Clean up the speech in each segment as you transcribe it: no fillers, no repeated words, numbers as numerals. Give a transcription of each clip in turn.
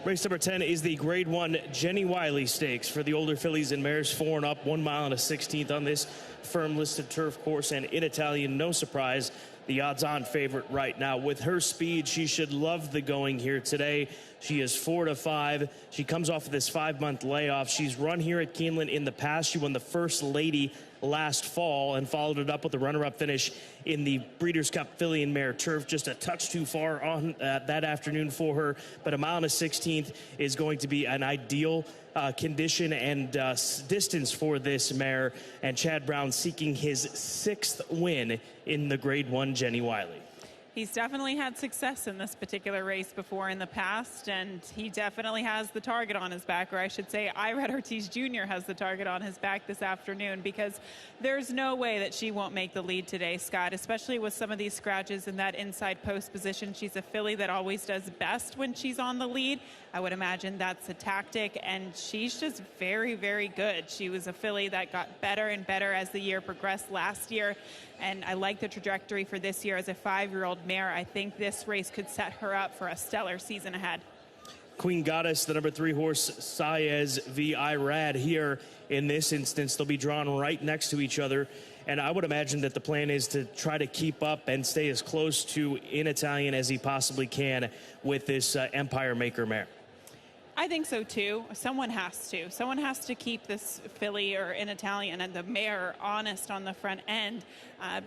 Race number 10 is the Grade 1 Jenny Wiley Stakes for the older fillies and mares 4 and up, 1 mile and a 16th on this firm listed turf course. And in Italian, no surprise, the odds-on favorite right now. With her speed, she should love the going here today. She is 4-5. She comes off of this 5-month layoff. She's run here at Keeneland in the past. She won the First Lady last fall and followed it up with a runner-up finish in the Breeders' Cup filly and mare turf. Just a touch too far on that afternoon for her, but a mile and a 16th is going to be an ideal condition and distance for this mare, and Chad Brown seeking his 6th win in the Grade 1 Jenny Wiley. He's definitely had success in this particular race before in the past, and he definitely has the target on his back, or I should say Red Ortiz Jr. has the target on his back this afternoon, because there's no way that she won't make the lead today, Scott, especially with some of these scratches in that inside post position. She's a filly that always does best when she's on the lead. I would imagine that's a tactic, and she's just very, very good. She was a filly that got better and better as the year progressed last year, and I like the trajectory for this year as a 5-year-old mare. I think this race could set her up for a stellar season ahead. Queen Goddess, the number 3 horse, Chazz v. Irad here in this instance. They'll be drawn right next to each other, and I would imagine that the plan is to try to keep up and stay as close to in Italian as he possibly can with this Empire Maker mare. I think so too. Someone has to. Someone has to keep this filly or in Italian and the mare honest on the front end,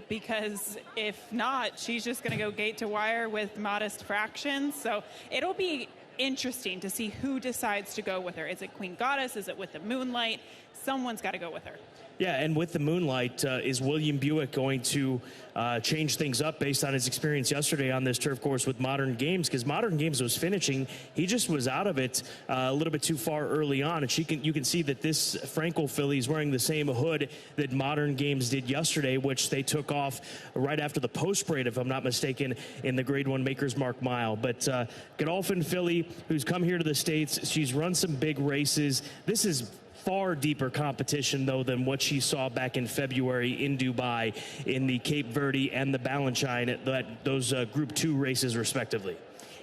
because if not, she's just going to go gate to wire with modest fractions. So it'll be interesting to see who decides to go with her. Is it Queen Goddess? Is it with the Moonlight? Someone's got to go with her. Yeah, and with the Moonlight, is William Buick going to change things up based on his experience yesterday on this turf course with Modern Games? Because Modern Games was finishing. He just was out of it a little bit too far early on. And you can see that this Frankel filly is wearing the same hood that Modern Games did yesterday, which they took off right after the post parade, if I'm not mistaken, in the Grade 1 Maker's Mark Mile. But Godolphin filly, who's come here to the States, she's run some big races. This is far deeper competition, though, than what she saw back in February in Dubai in the Cape Verde and the Balanchine, those Group 2 races, respectively.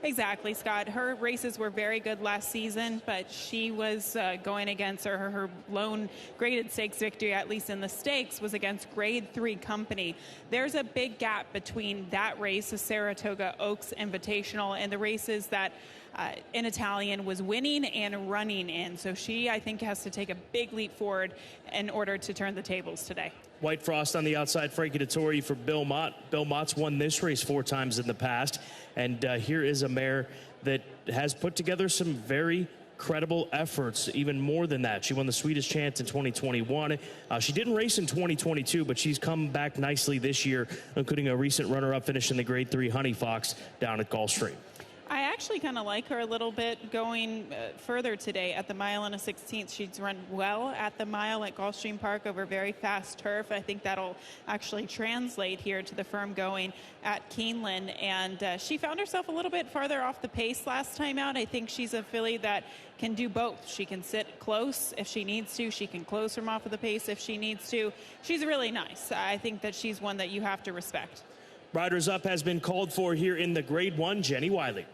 Exactly, Scott. Her races were very good last season, but she was going against her lone graded stakes victory, at least in the stakes, was against Grade 3 company. There's a big gap between that race, the Saratoga Oaks Invitational, and the races that in Italian was winning and running in. So she, I think, has to take a big leap forward in order to turn the tables today. White Frost on the outside, Frankie Dettori for Bill Mott. Bill Mott's won this race 4 times in the past, and here is a mare that has put together some very credible efforts, even more than that. She won the Swedish Chance in 2021. She didn't race in 2022, but she's come back nicely this year, including a recent runner-up finish in the Grade 3 Honey Fox down at Gulfstream. I actually kind of like her a little bit going further today at the mile and a 16th. She's run well at the mile at Gulfstream Park over very fast turf. I think that'll actually translate here to the firm going at Keeneland. And she found herself a little bit farther off the pace last time out. I think she's a filly that can do both. She can sit close if she needs to. She can close from off of the pace if she needs to. She's really nice. I think that she's one that you have to respect. Riders up has been called for here in the Grade 1 Jenny Wiley.